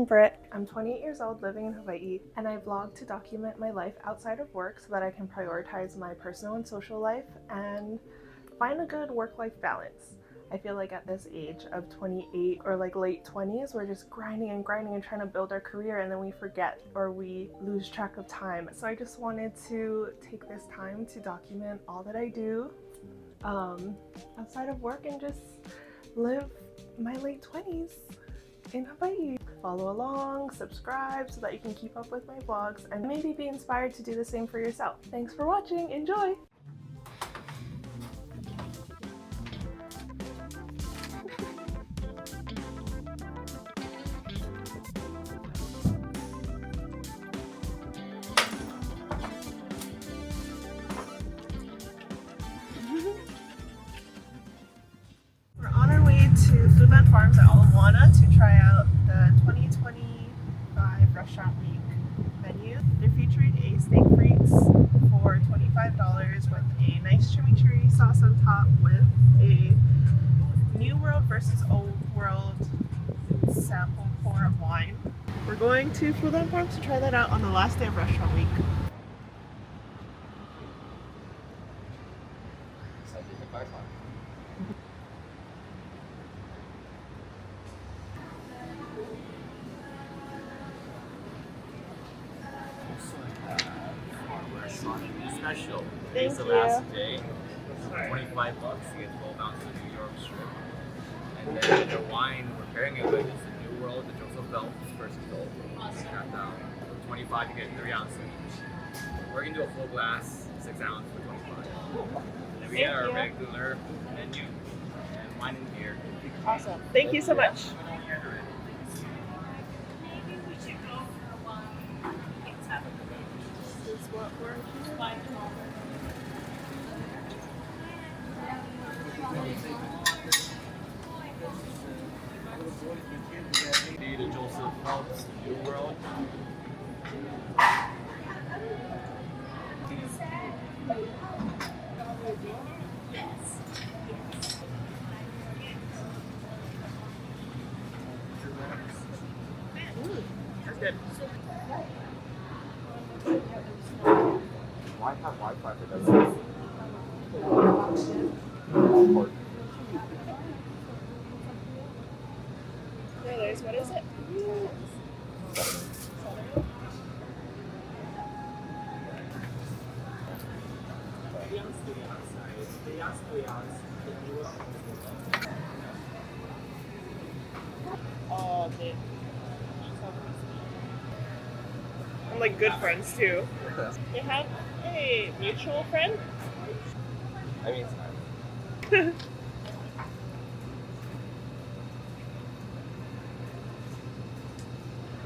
I'm Britt. I'm 28 years old living in Hawaii, and I vlog to document my life outside of work so that I can prioritize my personal and social life and find a good work-life balance. I feel like at this age of 28 or like late 20s, we're just grinding and trying to build our career, and then we forget or we lose track of time. So I just wanted to take this time to document all that I do outside of work and just live my late 20s in Hawaii. Follow along, subscribe so that you can keep up with my vlogs and maybe be inspired to do the same for yourself. Thanks for watching, enjoy! We're on our way to Foodland Farms at Ala Moana to try out the 2025 Restaurant Week menu. They're featuring a steak frites for $25 with a nice chimichurri sauce on top with a New World versus Old World sample pour of wine. We're going to Foodland Farms to try that out on the last day of Restaurant Week. Special. Thank It's the you. last day. $25. You get 12 ounces of New York strip. And then the wine we're pairing it with is the New World, the Joseph Phelps versus Old. Got down. For 25, you get 3 ounces each. We're gonna do a full glass, 6 ounce for 25. And then we get our regular menu and wine and beer. Awesome. Thank you so much. This is what we're The Joseph Phelps, New World. That's good. Why have Wi-Fi for that? Brothers, what is it? Oh, dude. I'm like good friends too. You have a mutual friend? I mean,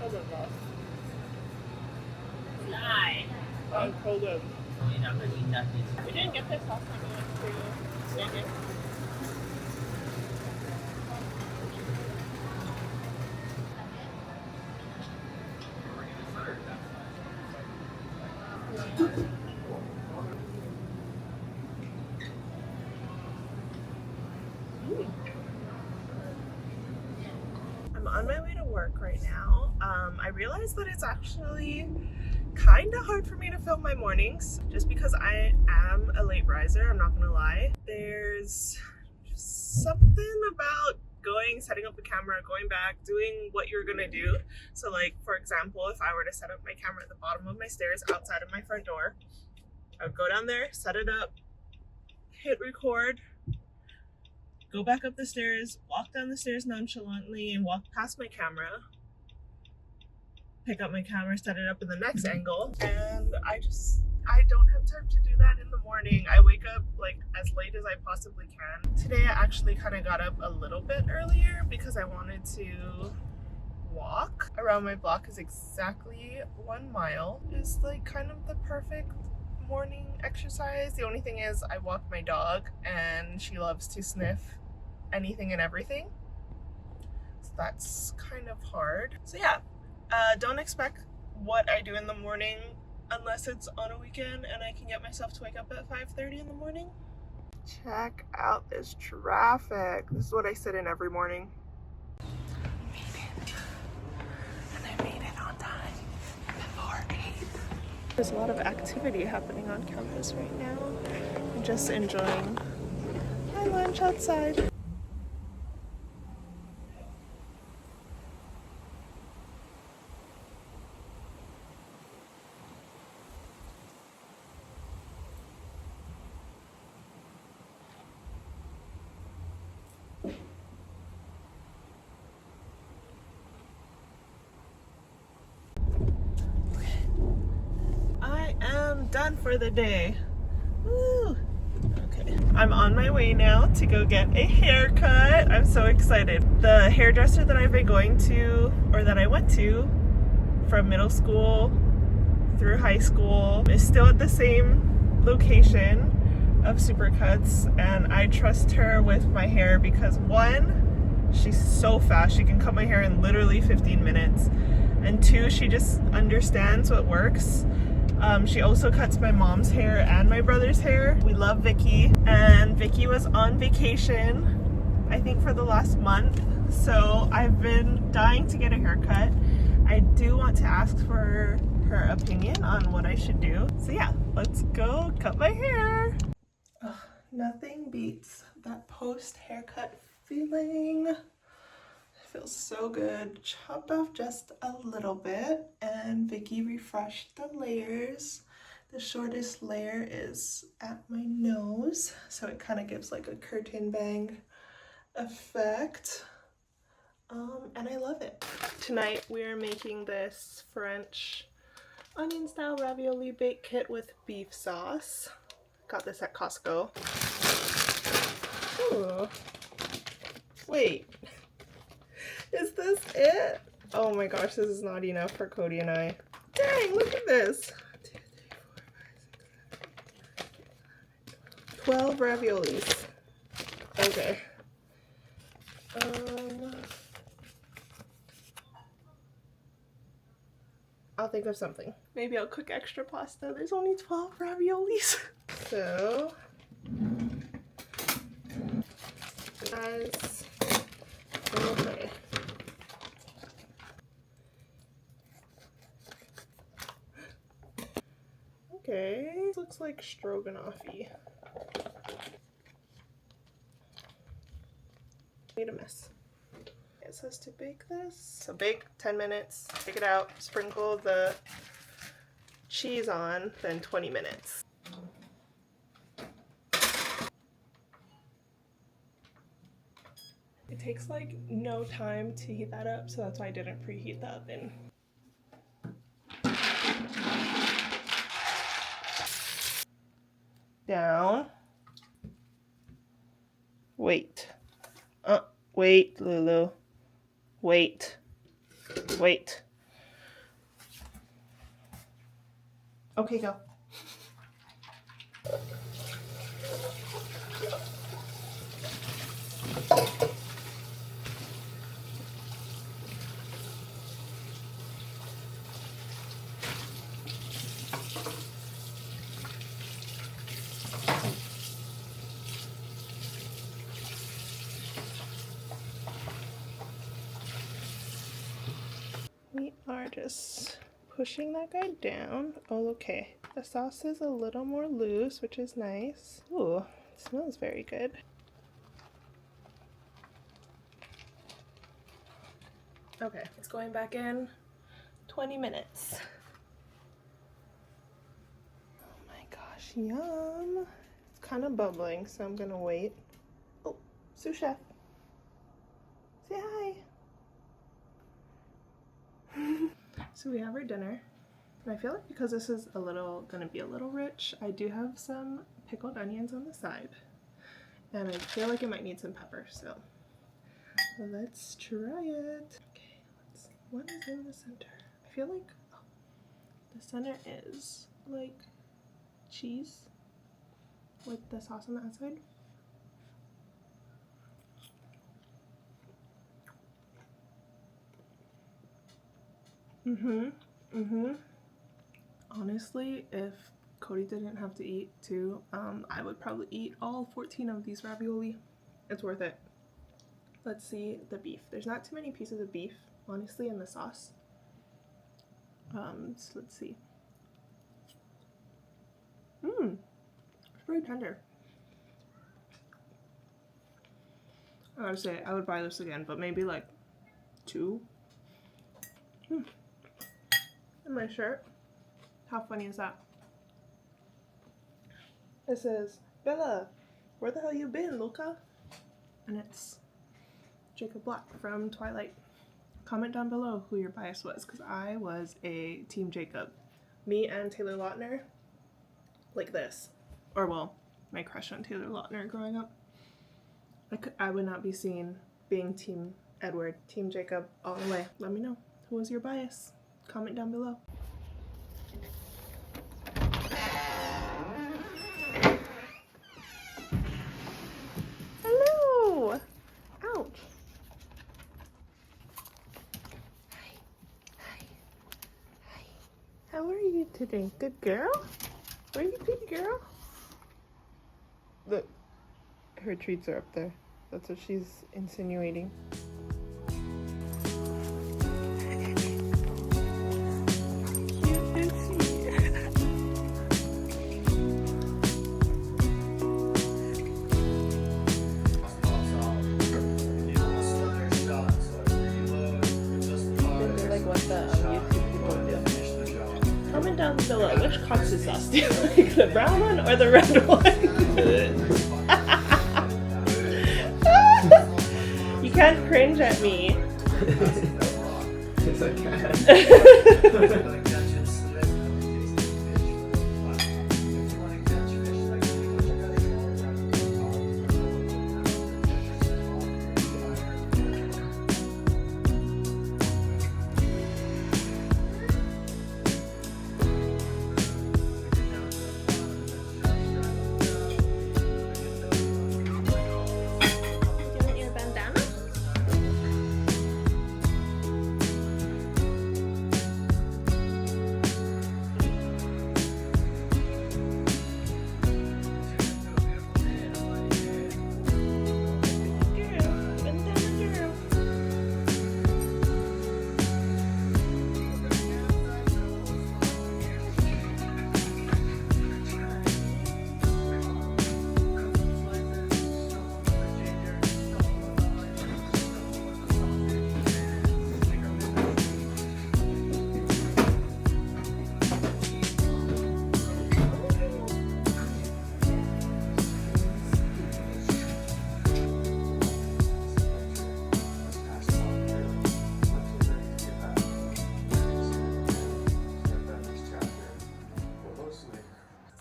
Oh my god. I told him. We didn't get this last time we went to Vegas. I'm on my way to work right now. I realized that it's actually kind of hard for me to film my mornings just because I am a late riser, I'm not gonna lie. There's just something about setting up the camera, going back, doing what you're gonna do. So like, for example, if I were to set up my camera at the bottom of my stairs outside of my front door, I would go down there, set it up, hit record, go back up the stairs, walk down the stairs nonchalantly and walk past my camera, pick up my camera, set it up in the next angle, and I don't have time to do that in the morning. I wake up like as late as I possibly can. Today I actually kind of got up a little bit earlier because I wanted to walk. Around my block is exactly 1 mile. It's like kind of the perfect morning exercise. The only thing is I walk my dog and she loves to sniff anything and everything. So that's kind of hard. So yeah, don't expect what I do in the morning unless it's on a weekend and I can get myself to wake up at 5:30 in the morning. Check out this traffic. This is what I sit in every morning. time before 8. There's a lot of activity happening on campus right now. I'm just enjoying my lunch outside. I am done for the day. Woo! Okay, I'm on my way now to go get a haircut. I'm so excited. The hairdresser that I've been going to, or that I went to from middle school through high school, is still at the same location of Supercuts, and I trust her with my hair because one, she's so fast. She can cut my hair in literally 15 minutes. And two, she just understands what works. She also cuts my mom's hair and my brother's hair. We love Vicky, and Vicky was on vacation, I think for the last month, so I've been dying to get a haircut. I do want to ask for her opinion on what I should do. So yeah, let's go cut my hair. Ugh, nothing beats that post haircut feeling. Feels so good. Chopped off just a little bit, and Vicky refreshed the layers. The shortest layer is at my nose, so it kind of gives like a curtain bang effect. And I love it. Tonight we're making this French onion style ravioli bake kit with beef sauce. Got this at Costco. Ooh. Wait. Is this it? Oh my gosh, this is not enough for Cody and I. Dang, look at this. 2, 3, 4, 5, 6, 7, 8, 12 raviolis. Okay. I'll think of something. Maybe I'll cook extra pasta. There's only 12 raviolis. So, as okay. Okay, this looks like stroganoff-y. Made a mess. It says to bake this. So bake 10 minutes, take it out, sprinkle the cheese on, then 20 minutes. It takes like no time to heat that up, so that's why I didn't preheat the oven. Down. Wait. Wait, Lulu. Wait. Wait. Okay, go. We are just pushing that guy down. Oh, okay. The sauce is a little more loose, which is nice. Ooh, it smells very good. Okay, it's going back in 20 minutes. Oh my gosh, yum. It's kind of bubbling, so I'm gonna wait. Oh, sous chef. Say hi. So we have our dinner, and I feel like because this is gonna be a little rich, I do have some pickled onions on the side, and I feel like it might need some pepper, so let's try it. Okay, what is in the center? I feel like the center is like cheese with the sauce on the outside. Honestly, if Cody didn't have to eat too, I would probably eat all 14 of these ravioli. It's worth it. Let's see the beef. There's not too many pieces of beef, honestly, in the sauce. So let's see. It's pretty tender. I would say I would buy this again, but maybe like 2. And my shirt. How funny is that? It says, Bella, where the hell you been, Luca? And it's Jacob Black from Twilight. Comment down below who your bias was, because I was a Team Jacob. Me and Taylor Lautner, like this. Or well, my crush on Taylor Lautner growing up. I would not be seen being Team Edward, Team Jacob all the way. Let me know. Who was your bias? Comment down below. Hello! Ouch. Hi. How are you today? Good girl? Are you good girl? Look, her treats are up there. That's what she's insinuating. Comment down below, which Cox's sauce do you like? The brown one or the red one? You can't cringe at me. Yes, I can.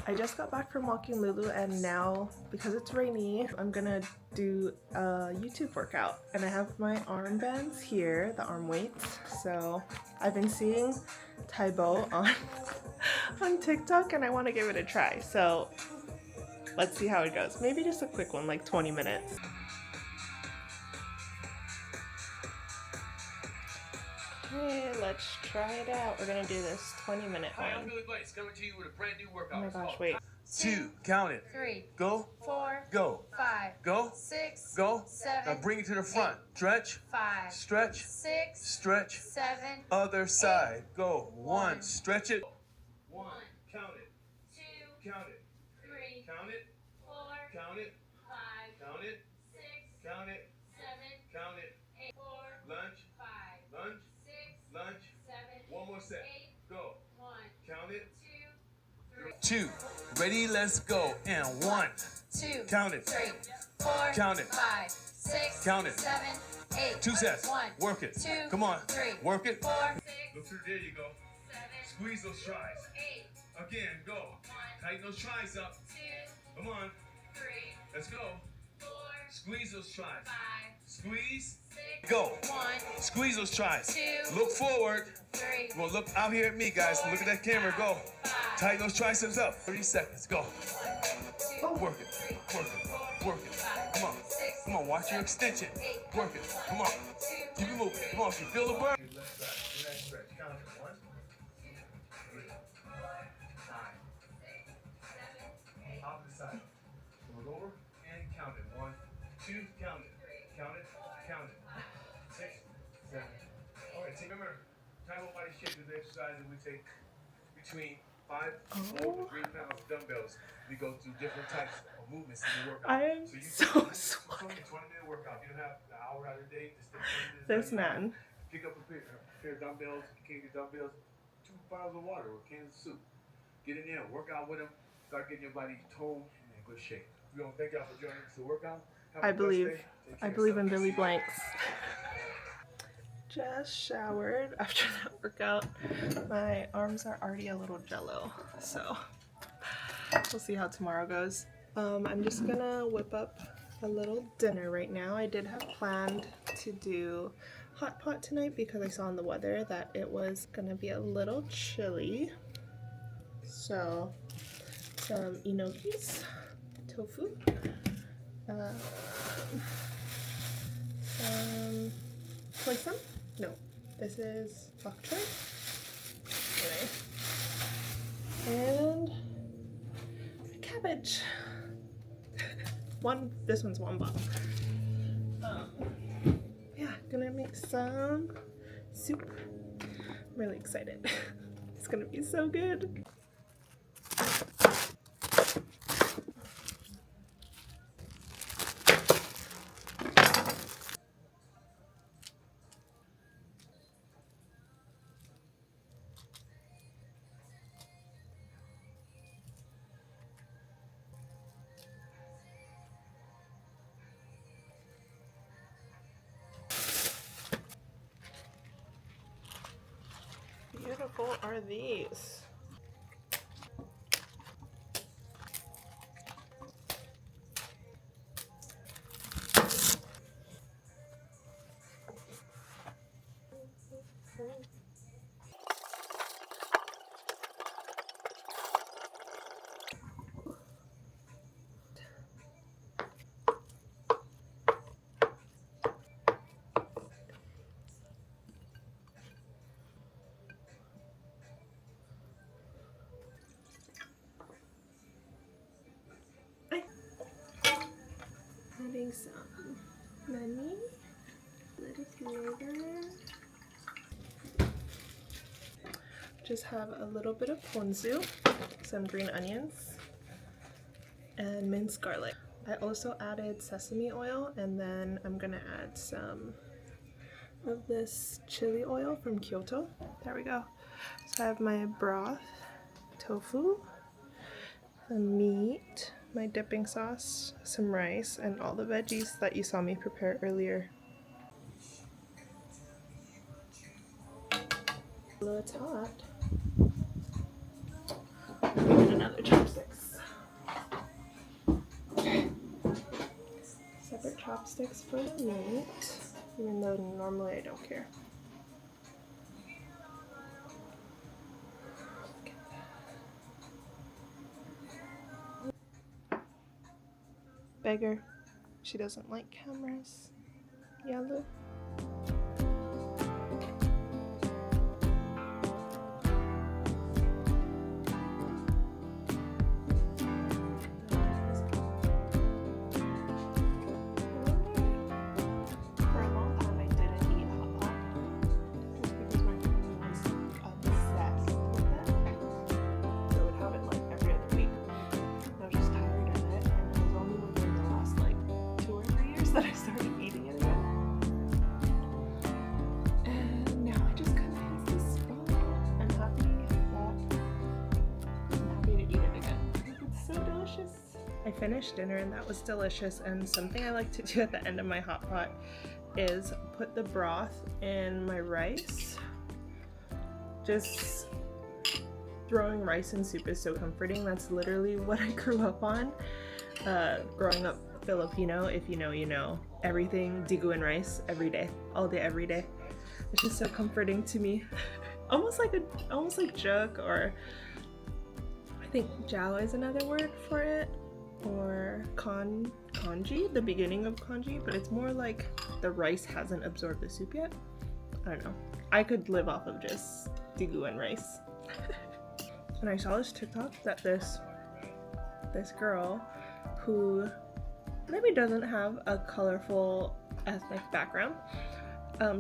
I just got back from walking Lulu, and now, because it's rainy, I'm gonna do a YouTube workout. And I have my armbands here, the arm weights. So I've been seeing Taebo on TikTok, and I want to give it a try. So let's see how it goes. Maybe just a quick one, like 20 minutes. Okay, let's try it out. We're gonna do this 20-minute one. Hi, I'm Billy Blaze, coming to you with a brand new workout. Oh my gosh, wait. 2, count it. 3, Go, 4, go, 5, go, 6, go. 7, Now bring it to the front. Stretch, 5, stretch, 6, stretch. 7, Other side. Go. 1, stretch it. 1, count it. 2, Count it. 3, Count it. 4, Count it. 5, Count it. 6, Count it. 7, Count it. 8, 4, Lunge, 5, lunge, 6, lunge. 7, One more set. 8, Go. 1, Count it. 2, 2. Ready, let's go. And 1. 2, Count it. 3, 4, Count it. 5, 6, Count it. 7, 8, 2 sets. 1, Work it. 2, Come on. 3, Work it. 4, 6, Look through. There you go. 7, Squeeze those tries. 8, Again, go. Tighten those tries up. 2, Come on. 3, Let's go. 4, Squeeze those tries. 5, Squeeze. 6, Go. 1, Squeeze those tries. 2, Look forward. 3, Well, look out here at me, guys. Look at that camera. Go. 5, Tighten those triceps up. 30 seconds. Go. 2, Work it. Work it. Work it. Come on. Come on. Watch your extension. Work it. Come on. Keep it moving. Come on. You feel the burn. Left side. Next stretch. Count it. 1, 2, 3, 5. Opposite side. Roll over and count it. 1, 2. Count it. Count it. Count it. 6, 7. All right. Remember, Taebo body shape is this. exercises we take between 5 Oh. to 3 pounds of dumbbells. We go through different types of movements in the workout. I am you so it's only a 20-minute workout. You don't have an hour out of the day. Just take 20 minutes. This man. Pick up a pair of dumbbells. You can't get dumbbells. 2 bottles of water or cans of soup. Get in there, work out with them. Start getting your body toned and in good shape. We want to thank y'all for joining us to work out. I believe in Billy Blanks. Just showered after that workout. My arms are already a little jello, so we'll see how tomorrow goes. I'm just gonna whip up a little dinner right now. I did have planned to do hot pot tonight because I saw in the weather that it was gonna be a little chilly. So some gnocchis, tofu, some toysum. No, this is bok choy. And cabbage. This one's one bottle. Yeah, gonna make some soup. I'm really excited. It's gonna be so good. Beautiful are these? Adding some money, let it flavor. Just have a little bit of ponzu, some green onions, and minced garlic. I also added sesame oil, and then I'm gonna add some of this chili oil from Kyoto. There we go. So I have my broth, tofu, the meat, my dipping sauce, some rice, and all the veggies that you saw me prepare earlier. Although it's hot, and another chopsticks. Separate chopsticks for the meat, even though normally I don't care. Beggar. She doesn't like cameras. Yellow. For a long time I didn't eat hot pot just because my family was obsessed with it. So I would have it like every other week. I was just tired of it, and it was only within the last like 2 or 3 years that I started eating it again. And now I just kind of hit this spot. I'm happy to eat it again. It's so delicious. I finished dinner and that was delicious, and something I like to do at the end of my hot pot is put the broth in my rice. Just throwing rice in soup is so comforting. That's literally what I grew up on. Growing up Filipino, if you know, you know. Everything digu and rice every day, all day, every day. It's just so comforting to me. almost like juk, or I think jiao is another word for it, or congee, the beginning of congee, but it's more like the rice hasn't absorbed the soup yet. I don't know. I could live off of just digu and rice. And I saw this TikTok that this girl who maybe doesn't have a colorful ethnic background,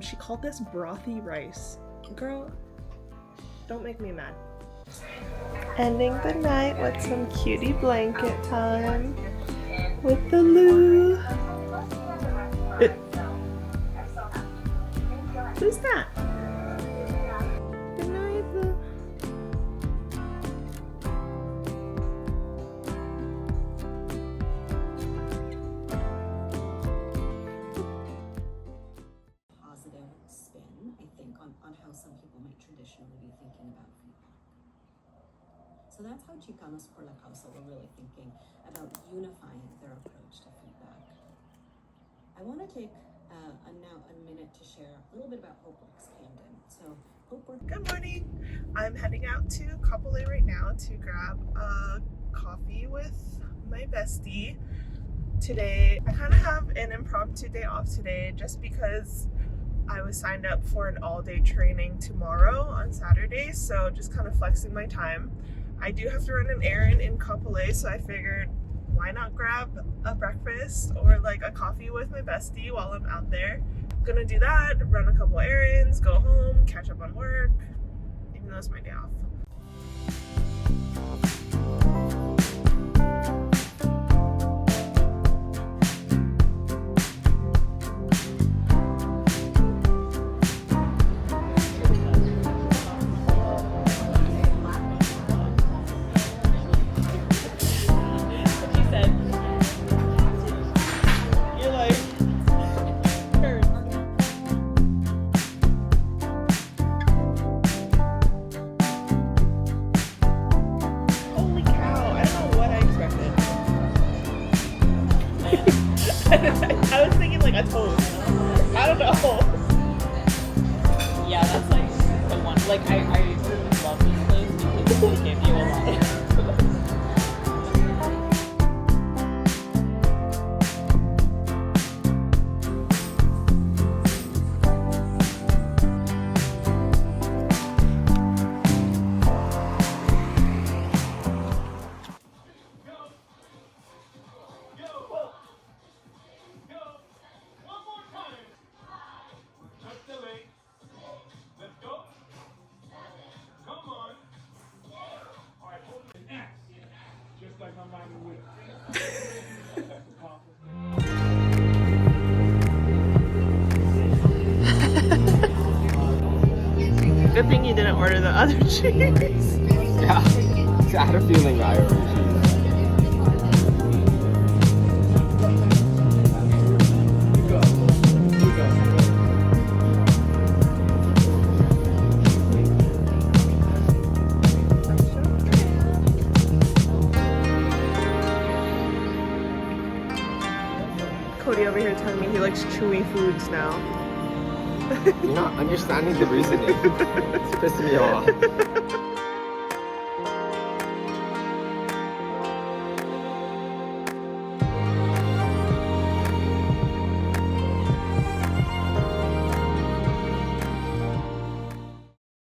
she called this brothy rice. Girl, Don't make me mad. Ending the night with some cutie blanket time with the Lou. Who's that? Good night, Lou. Positive spin, I think, on how some people might traditionally be thinking about feedback. So that's how Chicanos por la Causa were really thinking about unifying their approach to feedback. I want to take now a minute to share a little bit about HopeWorks Camden. So HopeWorks. Good morning. I'm heading out to Kapolei right now to grab a coffee with my bestie. Today, I kind of have an impromptu day off today just because I was signed up for an all-day training tomorrow on Saturday, so just kind of flexing my time. I do have to run an errand in Kapolei, so I figured why not grab a breakfast or like a coffee with my bestie while I'm out there. I'm gonna do that, run a couple errands, go home, catch up on work, even though it's my day off. I was thinking like a toast. I don't know. Yeah, that's like the one. Like I love this place because they give you a lot. Just like my mommy would. Good thing you didn't order the other cheese. Yeah, I had a feeling I ordered cheese. Cody over here telling me he likes chewy foods now. You're not understanding the reasoning. It's pissing me off.